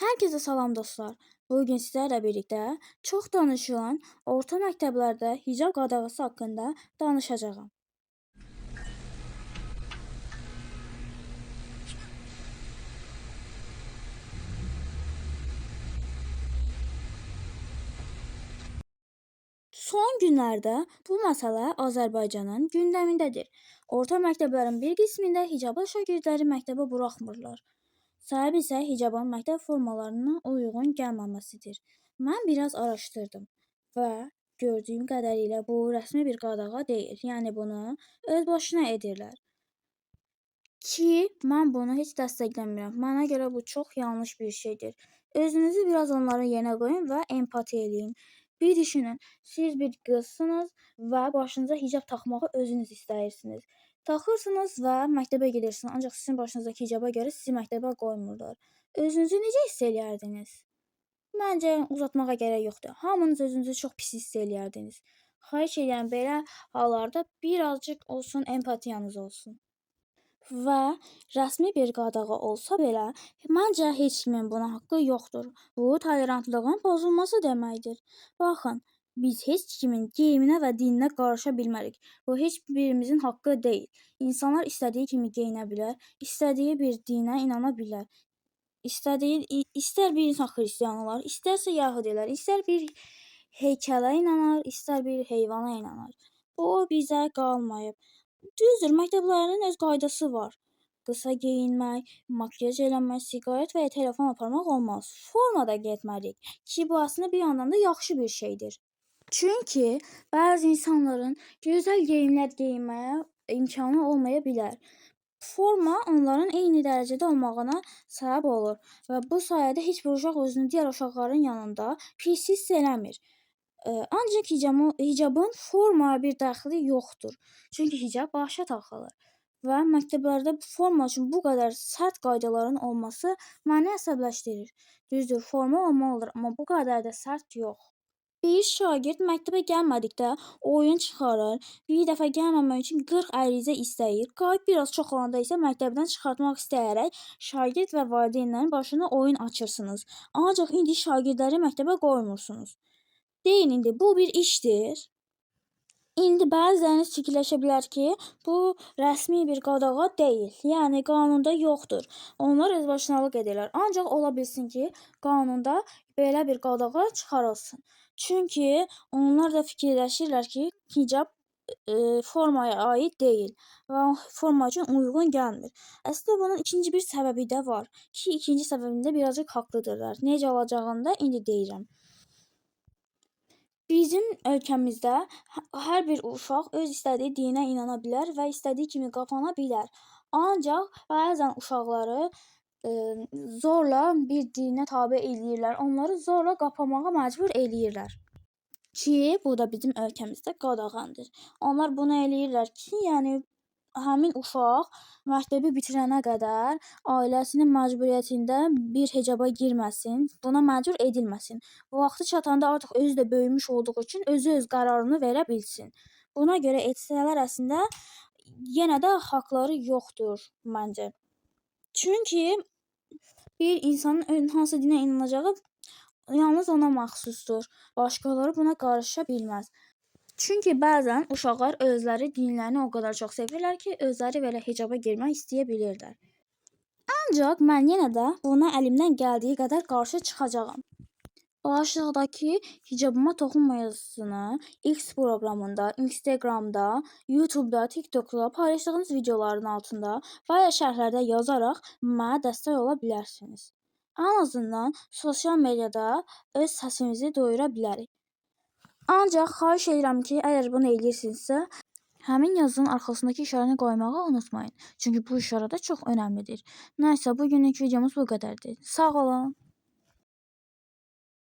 Herkese salam dostlar. Bugün sizlerle birlikte çok danışılan orta məktəblərdə hicab qadağası haqqında danışacağım. Son günlərdə bu məsələ Azərbaycanın gündəmindədir. Orta məktəblərin bir qismində hicablı şagirdləri məktəbə buraxmırlar. Səbəb isə hicabın məktəb formalarına uyğun gəlməməsidir. Mən biraz araşdırdım və gördüyüm qədərilə bu rəsmi bir qadağa deyil. Yəni bunu öz başına edirlər. Ki mən bunu heç dəstəkləmirəm. Mənə görə bu çox yanlış bir şeydir. Özünüzü biraz onların yerinə qoyun və empati eləyin. Bir düşünün, siz bir qızsınız və başınıza hicab taxmağı özünüz istəyirsiniz. Taxırsınız və məktəbə gedirsiniz, ancaq sizin başınızdakı hicaba görə sizi məktəbə qoymurlar. Özünüzü necə hiss eləyərdiniz? Məncə uzatmağa gərək yoxdur. Hamınız özünüzü çox pis hiss eləyərdiniz. Xahiş edirəm belə hallarda birazcık olsun empatiyanız olsun. Və rəsmi bir qadağa olsa belə, məncə heç kimin buna haqqı yoxdur. Bu tolerantlığın pozulması deməkdir. Baxın, biz heç kimin geyiminə və dininə qarışa bilmərik. Bu heç birimizin haqqı deyil. İnsanlar istədiyi kimi geyinə bilər, istədiyi bir dinə inana bilər. İstər bir insan xristian olar, istərsə yəhudilər, istər bir heykələ inanar, istər bir heyvana inanar. O bizə qalmayıb. Düzdür, məktəblərin öz qaydası var. Qısa geyinmək, makyaj eləmək, siqaret və ya telefon aparmaq olmaz. Formada getməliyik ki, bu əslində bir yandan da yaxşı bir şeydir. Çünki bəzi insanların gözəl geyimlər geyinməyə imkanı olmaya bilər. Forma onların eyni dərəcədə olmağına səbəb olur və bu sayədə heç bir uşaq özünü digər uşaqların yanında pis hiss eləmir. Ancaq hicabın formaya bir dəxli yoxdur. Çünki hicab başa taxılır və məktəblərdə forma üçün bu qədər sərt qaydaların olması məni əsəbləşdirir. Düzdür, forma olmalıdır, amma bu qədər də sərt yox. Bir şagird məktəbə gəlmədikdə oyun çıxarır, bir dəfə gəlməmək üçün 40 ərizə istəyir, qayıt biraz çox olanda isə məktəbdən çıxartmaq istəyərək şagird və valideynlərin başına oyun açırsınız. Ancaq indi şagirdləri məktəbə qoymursunuz. Deyin indi, bu bir işdir. İndi bəziləriniz fikirləşə bilər ki, bu rəsmi bir qadağa deyil, yəni qanunda yoxdur. Onlar özbaşınalıq edirlər. Ancaq ola bilsin ki, qanunda belə bir qadağa çıxarılsın. Çünki onlar da fikirləşirlər ki, hicab formaya aid deyil və forma üçün uyğun gəlmir. Əslində bunun ikinci bir səbəbi də var ki, ikinci səbəbində birazcık haqlıdırlar. Necə olacağını da indi deyirəm. Bizim ölkəmizdə hər bir uşaq öz istədiyi dinə inana bilər və istədiyi kimi qapana bilər. Ancaq bəzən uşaqları zorla bir dinə tabe eləyirlər, onları zorla qapanmağa məcbur eləyirlər. Ki, bu da bizim ölkəmizdə qadağandır. Onlar bunu eləyirlər ki, yəni həmin uşaq məktəbi bitirənə qədər ailəsinin məcburiyyətində bir hicaba girməsin, buna məcbur edilməsin. Bu vaxtı çatanda artıq özü də böyümüş olduğu üçün özü öz qərarını verə bilsin. Buna görə etsələr əslində yenə də haqları yoxdur məncə. Çünki bir insanın hansı dinə inanacağı yalnız ona məxsusdur. Başqaları buna qarışa bilməz. Çünki bəzən uşaqlar özləri dinlərini o qədər çox sevirlər ki, özləri belə hicaba girmək istəyə bilirlər. Ancaq mən yenə də buna əlimdən gəldiyi qədər qarşı çıxacağam. Başlıqdakı hicabıma toxunma yazısını X proqramında, Instagramda, YouTube'da, TikTok'da paylaşdığınız videoların altında və ya şərhlərdə yazaraq mənə dəstək ola bilərsiniz. Ən azından sosial mediada öz səsimizi duyura bilərik. Ancaq xahiş edirəm ki, əgər bunu eləyirsinizsə, həmin yazının arxasındakı işarəni qoymağı unutmayın. Çünki bu işarə də çox önəmlidir. Nəysə, bugünlük videomuz bu qədərdir. Sağ olun.